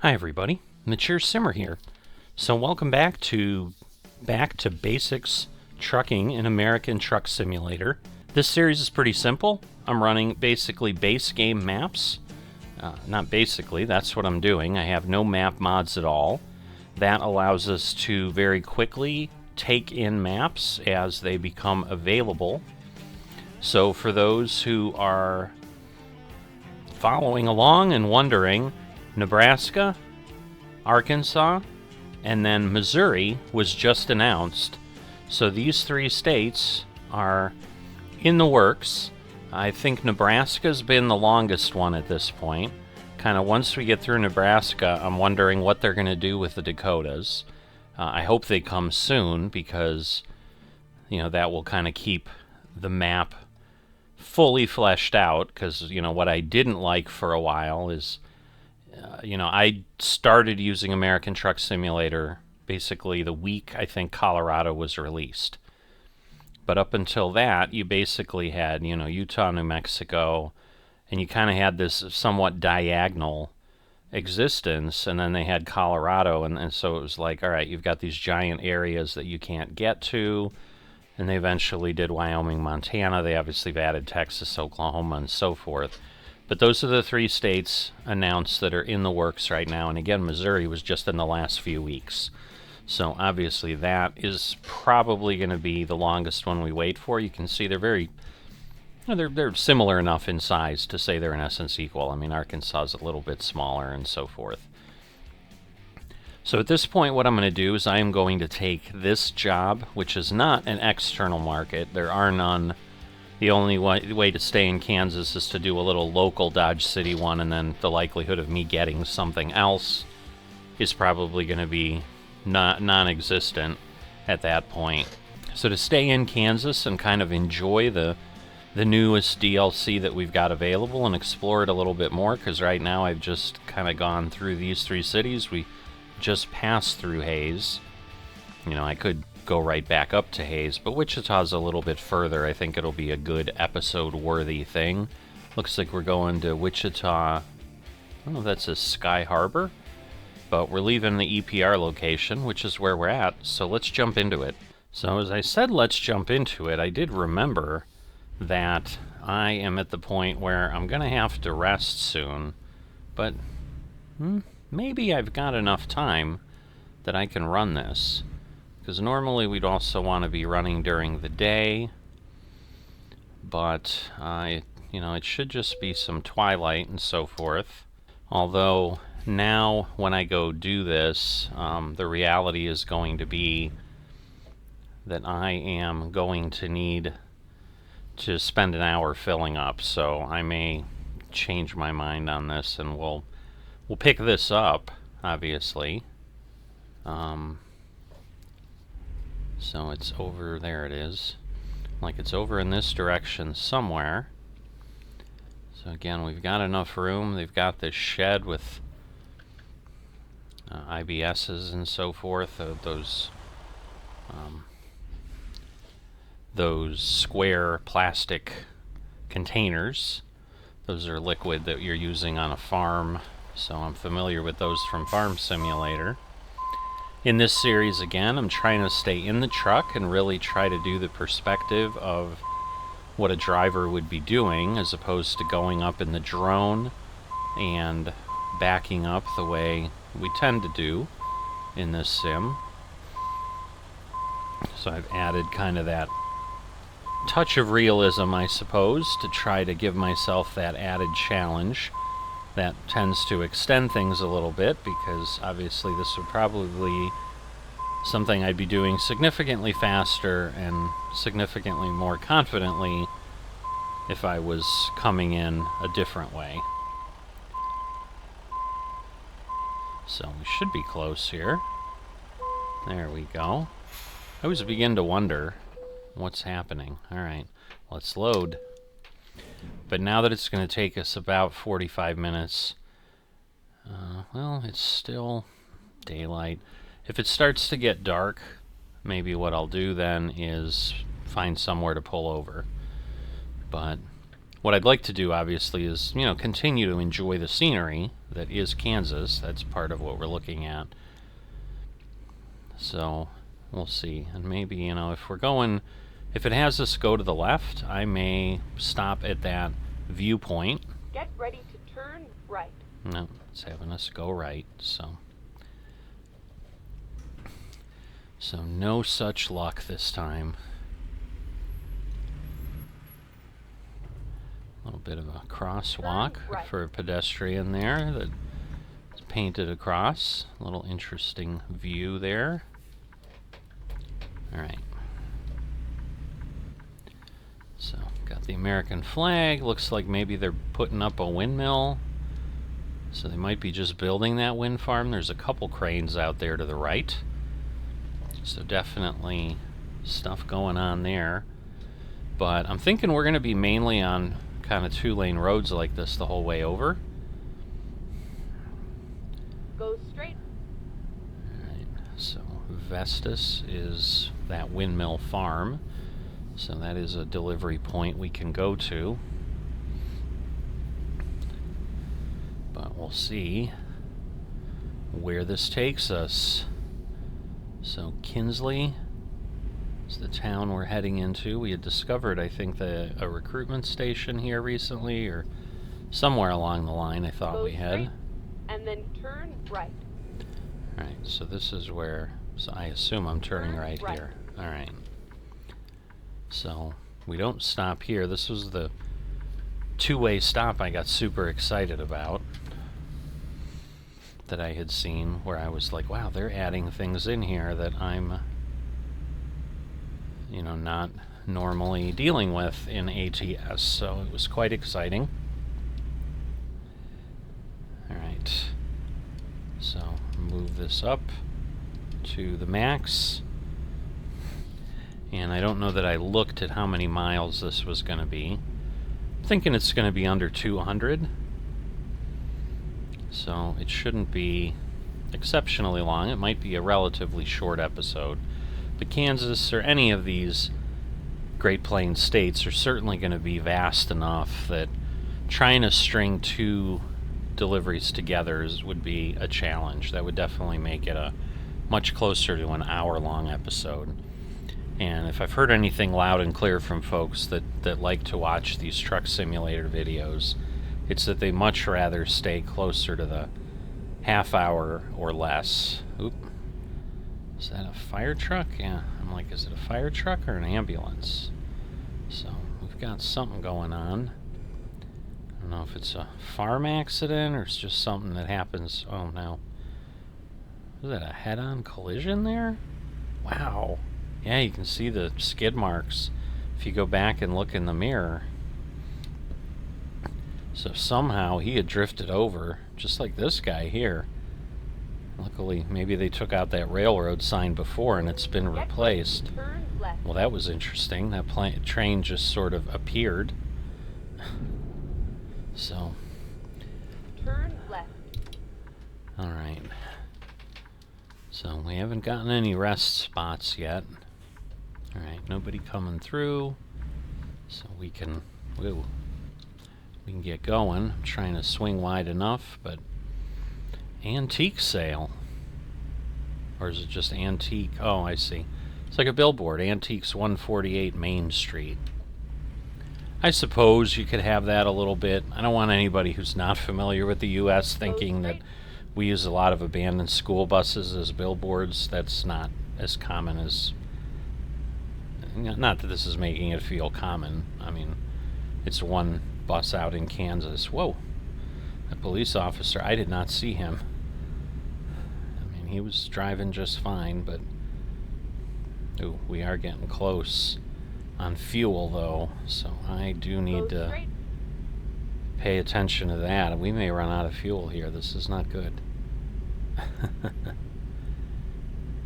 Hi everybody, Mature Simmer here. So welcome back to Basics Trucking in American Truck Simulator. This series is pretty simple. I'm running basically base game maps. Not basically, that's what I'm doing. I have no map mods at all. That allows us to very quickly take in maps as they become available. So for those who are following along and wondering, Nebraska, Arkansas, and then Missouri was just announced. So these three states are in the works. I think Nebraska's been the longest one at this point. Kind of once we get through Nebraska, I'm wondering what they're going to do with the Dakotas. I hope they come soon because, that will kind of keep the map fully fleshed out. Because, what I didn't like for a while is, I started using American Truck Simulator basically the week I think Colorado was released. But up until that, you basically had, Utah, New Mexico, and you kind of had this somewhat diagonal existence, and then they had Colorado, and so it was like, all right, you've got these giant areas that you can't get to, and they eventually did Wyoming, Montana. They obviously have added Texas, Oklahoma, and so forth. But those are the three states announced that are in the works right now. And again, Missouri was just in the last few weeks. So obviously that is probably going to be the longest one we wait for. You can see they're very, they're similar enough in size to say they're in essence equal. I mean, Arkansas is a little bit smaller and so forth. So at this point, what I'm going to do is I am going to take this job, which is not an external market. There are none. The only way to stay in Kansas is to do a little local Dodge City one, and then the likelihood of me getting something else is probably going to be non-existent at that point. So to stay in Kansas and kind of enjoy the newest DLC that we've got available and explore it a little bit more, because right now I've just kind of gone through these three cities. We just passed through Hays. I could go right back up to Hays, but Wichita's a little bit further. I think it'll be a good episode-worthy thing. Looks like we're going to Wichita. I don't know if that's a Sky Harbor, but we're leaving the EPR location, which is where we're at, so let's jump into it. So as I said, let's jump into it. I did remember that I am at the point where I'm going to have to rest soon, but maybe I've got enough time that I can run this. Because normally we'd also want to be running during the day, but it should just be some twilight and so forth. Although now when I go do this, the reality is going to be that I am going to need to spend an hour filling up, so I may change my mind on this, and we'll pick this up, obviously. So it's over, there it is. Like it's over in this direction somewhere. So again, we've got enough room. They've got this shed with IBSs and so forth. Those square plastic containers. Those are liquid that you're using on a farm. So I'm familiar with those from Farm Simulator. In this series, again, I'm trying to stay in the truck and really try to do the perspective of what a driver would be doing, as opposed to going up in the drone and backing up the way we tend to do in this sim. So I've added kind of that touch of realism, I suppose, to try to give myself that added challenge. That tends to extend things a little bit, because obviously this would probably be something I'd be doing significantly faster and significantly more confidently if I was coming in a different way. So we should be close here. There we go. I always begin to wonder what's happening. Alright, let's load. But now that it's going to take us about 45 minutes, well, it's still daylight. If it starts to get dark, maybe what I'll do then is find somewhere to pull over. But What I'd like to do, obviously, is, you know, continue to enjoy the scenery that is Kansas. That's part of what we're looking at. So we'll see. And maybe, you know, if it has us go to the left, I may stop at that viewpoint. Get ready to turn right. No, it's having us go right, so no such luck this time. A little bit of a crosswalk right for a pedestrian there that's painted across. A little interesting view there. Alright. So, got the American flag. Looks like maybe they're putting up a windmill. So they might be just building that wind farm. There's a couple cranes out there to the right. So definitely stuff going on there. But I'm thinking we're going to be mainly on kind of 2-lane roads like this the whole way over. Go straight. Alright, so Vestas is that windmill farm. So that is a delivery point we can go to. But we'll see where this takes us. So Kinsley is the town we're heading into. We had discovered, I think, a recruitment station here recently, or somewhere along the line I thought we had. And then turn right. Alright, so this is where, so I assume I'm turning right here. Alright. So we don't stop here. This was the two-way stop I got super excited about, that I had seen, where I was like, wow, they're adding things in here that I'm, you know, not normally dealing with in ATS, so it was quite exciting. Alright, so move this up to the max, and I don't know that I looked at how many miles this was going to be. I'm thinking it's going to be under 200. So it shouldn't be exceptionally long. It might be a relatively short episode. But Kansas, or any of these Great Plains states, are certainly going to be vast enough that trying to string 2 deliveries together would be a challenge. That would definitely make it a much closer to an hour-long episode. And if I've heard anything loud and clear from folks that like to watch these truck simulator videos, it's that they much rather stay closer to the half hour or less. Oop. Is that a fire truck? Yeah. I'm like, is it a fire truck or an ambulance? So, we've got something going on. I don't know if it's a farm accident or it's just something that happens. Oh, no. Is that a head-on collision there? Wow. Yeah, you can see the skid marks if you go back and look in the mirror. So somehow he had drifted over, just like this guy here. Luckily, maybe they took out that railroad sign before and it's been replaced. Well, that was interesting. That train just sort of appeared. So. Turn left. Alright. So we haven't gotten any rest spots yet. Alright, nobody coming through. So we can... Whoa. We can get going. I'm trying to swing wide enough, but antique sale. Or is it just antique? Oh, I see. It's like a billboard. Antiques 148 Main Street. I suppose you could have that a little bit. I don't want anybody who's not familiar with the U.S. thinking that we use a lot of abandoned school buses as billboards. That's not as common as... Not that this is making it feel common. I mean, it's one bus out in Kansas. Whoa, a police officer. I did not see him. I mean, he was driving just fine, but ooh, we are getting close on fuel though, so I do need to pay attention to that. We may run out of fuel here. This is not good.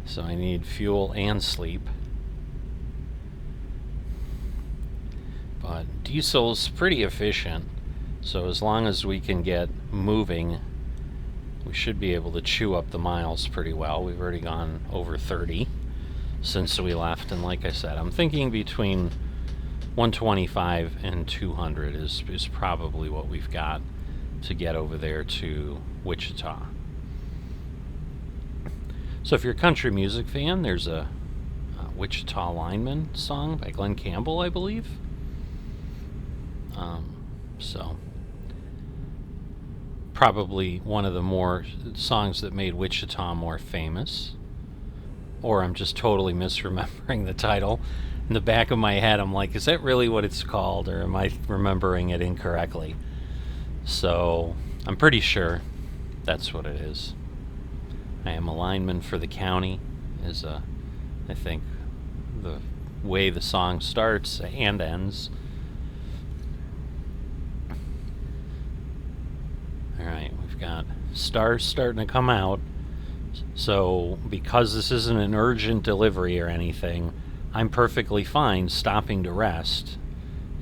So I need fuel and sleep. But diesel's pretty efficient, so as long as we can get moving, we should be able to chew up the miles pretty well. We've already gone over 30 since we left, and like I said, I'm thinking between 125 and 200 is probably what we've got to get over there to Wichita. So if you're a country music fan, there's a Wichita Lineman song by Glenn Campbell, I believe. So probably one of the more songs that made Wichita more famous. Or I'm just totally misremembering the title. In the back of my head, I'm like, is that really what it's called, or am I remembering it incorrectly? So I'm pretty sure that's what it is. I am a lineman for the county is I think the way the song starts and ends. Alright, we've got stars starting to come out. So because this isn't an urgent delivery or anything, I'm perfectly fine stopping to rest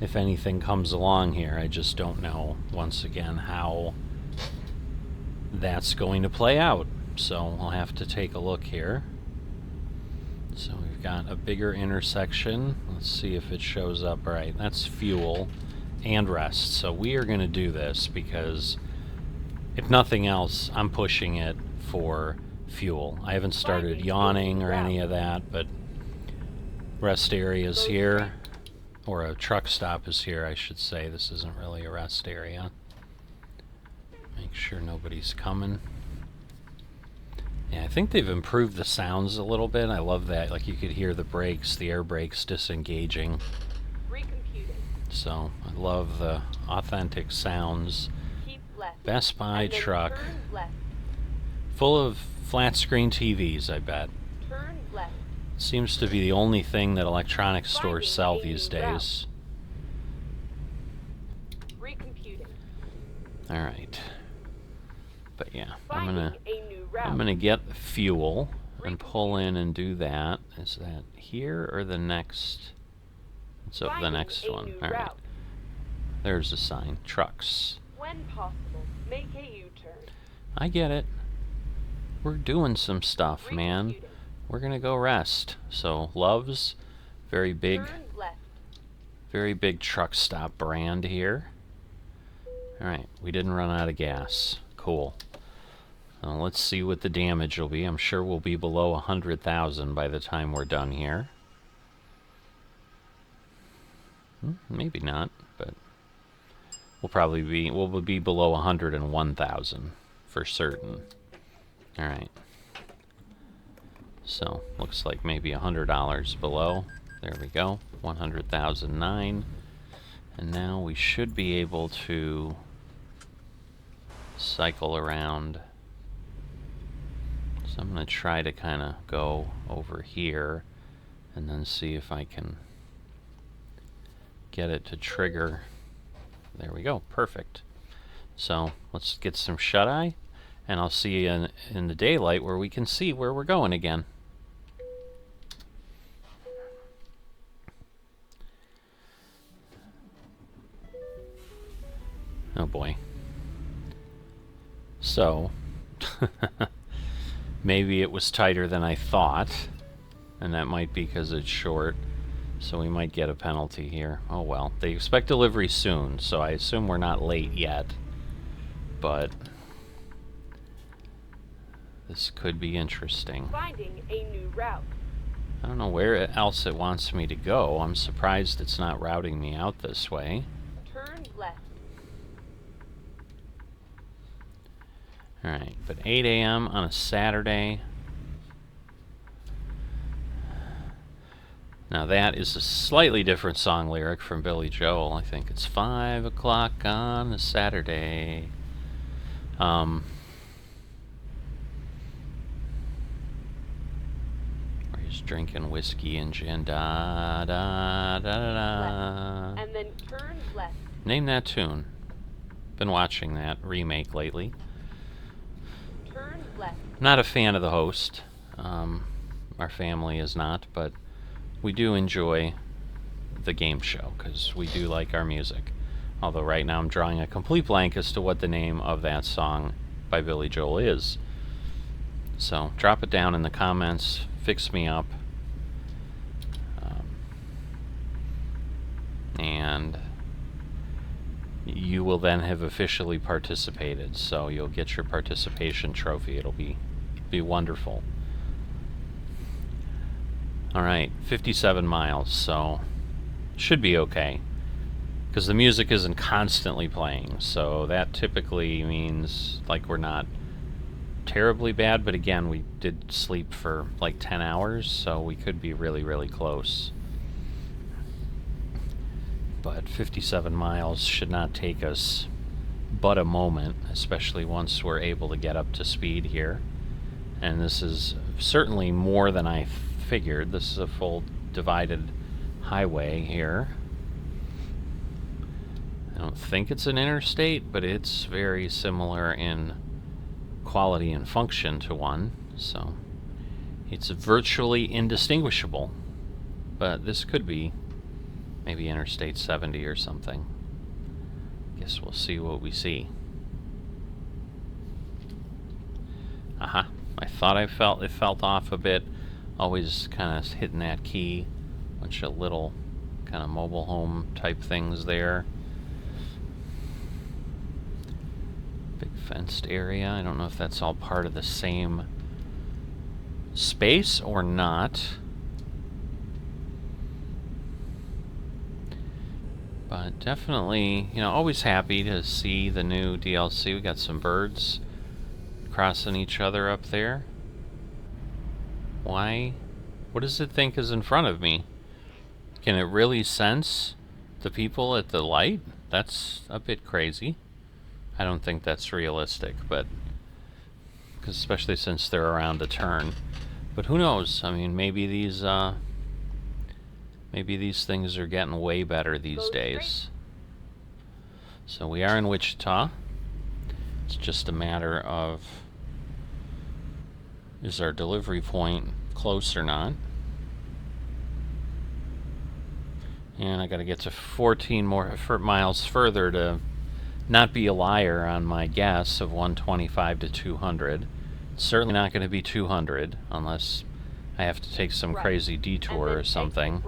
if anything comes along here. I just don't know, once again, how that's going to play out. So I'll have to take a look here. So we've got a bigger intersection. Let's see if it shows up right. That's fuel and rest. So we are going to do this because, if nothing else, I'm pushing it for fuel. I haven't started yawning or any of that, but rest area is here, or a truck stop is here, I should say. This isn't really a rest area. Make sure nobody's coming. Yeah, I think they've improved the sounds a little bit. I love that. Like, you could hear the brakes, the air brakes disengaging. So I love the authentic sounds. Best Buy truck. Full of flat screen TVs, I bet. Turn left. Seems to be the only thing that electronics stores sell these days. Recomputing. Alright. But yeah, I'm gonna get the fuel and pull in and do that. Is that here or the next? So the next one. Alright. There's a sign. Trucks. When possible, make a U-turn. I get it. We're doing some stuff, man. We're gonna go rest. So Love's, very big truck stop brand here. Alright, we didn't run out of gas. Cool. Let's see what the damage will be. I'm sure we'll be below 100,000 by the time we're done here. Maybe not, but we'll be below 101,000 for certain. Alright. So, looks like maybe $100 below. There we go. 100,009. And now we should be able to cycle around. So I'm going to try to kind of go over here and then see if I can get it to trigger. There we go. Perfect. So let's get some shut-eye, and I'll see you in the daylight where we can see where we're going again. Oh boy. So, maybe it was tighter than I thought, and that might be because it's short, so we might get a penalty here. Oh well. They expect delivery soon, so I assume we're not late yet, but this could be interesting. Finding a new route. I don't know where else it wants me to go. I'm surprised it's not routing me out this way. Turn left. Alright, but 8 a.m. on a Saturday. Now that is a slightly different song lyric from Billy Joel. I think it's 5 o'clock on a Saturday. Where he's drinking whiskey and gin. Da da da da da. And then turn left. Name that tune. Been watching that remake lately. Turn left. Not a fan of the host. Our family is not, but we do enjoy the game show because we do like our music. Although right now I'm drawing a complete blank as to what the name of that song by Billy Joel is. So drop it down in the comments. Fix me up. and you will then have officially participated. So you'll get your participation trophy. It'll be wonderful. Alright, 57 miles, so should be okay. Because the music isn't constantly playing, so that typically means like we're not terribly bad, but again, we did sleep for like 10 hours, so we could be really, really close. But 57 miles should not take us but a moment, especially once we're able to get up to speed here. And this is certainly more than I figured. This is a full divided highway here. I don't think it's an interstate, but it's very similar in quality and function to one, so it's virtually indistinguishable. But this could be maybe Interstate 70 or something. Guess we'll see what we see. Aha. I thought it felt off a bit. Always kind of hitting that key. Bunch of little kind of mobile home type things there. Big fenced area. I don't know if that's all part of the same space or not. But definitely, you know, always happy to see the new DLC. We got some birds crossing each other up there. Why? What does it think is in front of me? Can it really sense the people at the light? That's a bit crazy. I don't think that's realistic, but because especially since they're around the turn. But who knows? I mean, maybe these things are getting way better these days. So we are in Wichita. It's just a matter of, is our delivery point close or not? And I gotta get to 14 more miles further to not be a liar on my guess of 125 to 200. It's certainly not going to be 200 unless I have to take some crazy detour or something.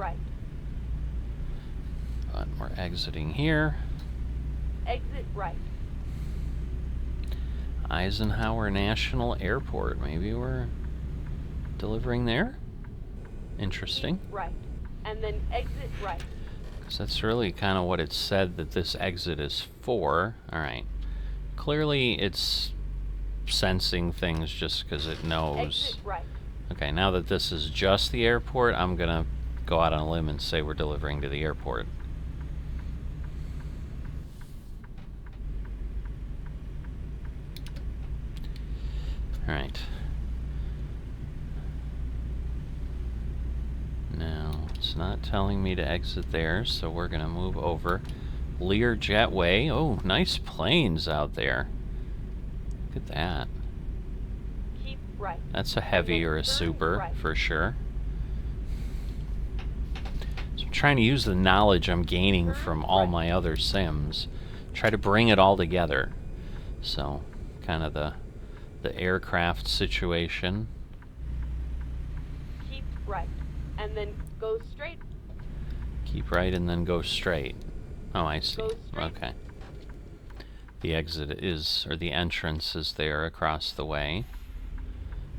But we're exiting here. Exit right. Eisenhower National Airport. Maybe we're delivering there? Interesting. Keep right. And then exit right. Because that's really kind of what it said that this exit is for. Alright. Clearly it's sensing things just because it knows. Exit right. Okay, now that this is just the airport, I'm going to go out on a limb and say we're delivering to the airport. Alright. Now, it's not telling me to exit there, so we're going to move over. Lear Jetway. Oh, nice planes out there. Look at that. Keep right. That's a heavy or a super, right. for sure. So I'm trying to use the knowledge I'm gaining from all my other sims. Try to bring it all together. So, kind of the aircraft situation. Keep right. And then go straight. Keep right and then go straight. Oh, I see. Go straight. Okay. The exit is, or the entrance is there across the way.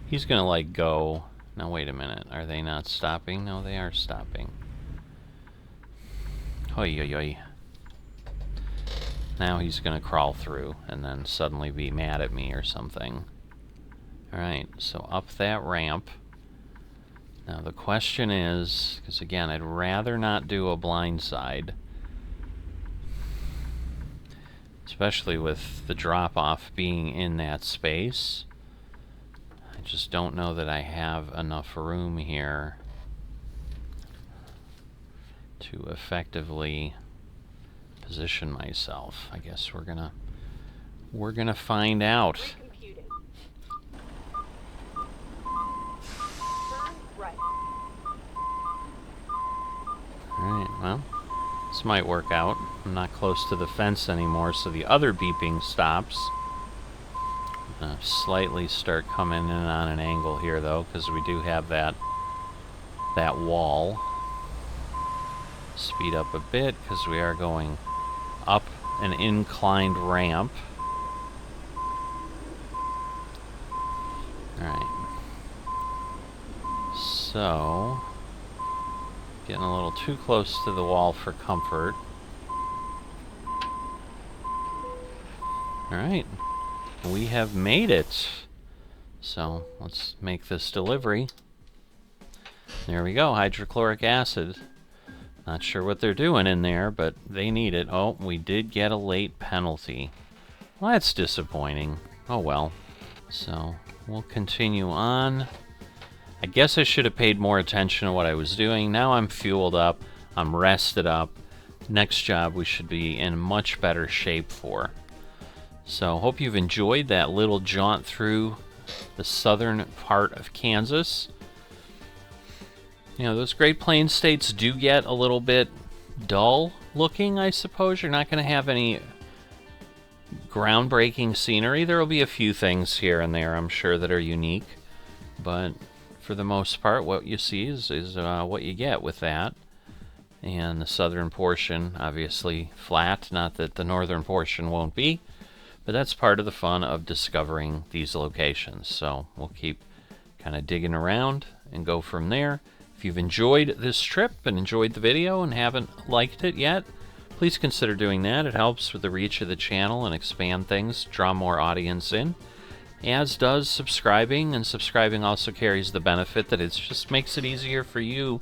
He's gonna like go. Now wait a minute. Are they not stopping? No, they are stopping. Hoi oi oi. Now he's gonna crawl through and then suddenly be mad at me or something. Alright, so up that ramp. Now the question is, because again, I'd rather not do a blindside. Especially with the drop-off being in that space. I just don't know that I have enough room here to effectively position myself. I guess we're gonna find out. Recomputing. Turn right. Alright, well, this might work out. I'm not close to the fence anymore, so the other beeping stops. Slightly start coming in on an angle here, though, because we do have that wall. speed up a bit because we are going up an inclined ramp. Alright. So, getting a little too close to the wall for comfort. Alright. We have made it. So, let's make this delivery. There we go, hydrochloric acid. Not sure what they're doing in there, but they need it. Oh, we did get a late penalty. Well, that's disappointing. Oh well. So, we'll continue on. I guess I should have paid more attention to what I was doing. Now I'm fueled up. I'm rested up. Next job we should be in much better shape for. So, hope you've enjoyed that little jaunt through the southern part of Kansas. You know, those Great Plains states do get a little bit dull looking, I suppose. You're not going to have any groundbreaking scenery. There will be a few things here and there, I'm sure, that are unique. But for the most part, what you see is what you get with that. And the southern portion, obviously flat. Not that the northern portion won't be. But that's part of the fun of discovering these locations. So we'll keep kind of digging around and go from there. If you've enjoyed this trip and enjoyed the video and haven't liked it yet, please consider doing that. It helps with the reach of the channel and expand things, draw more audience in. As does subscribing, and subscribing also carries the benefit that it just makes it easier for you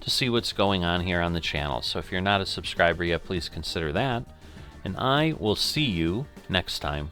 to see what's going on here on the channel. So if you're not a subscriber yet, please consider that. And I will see you next time.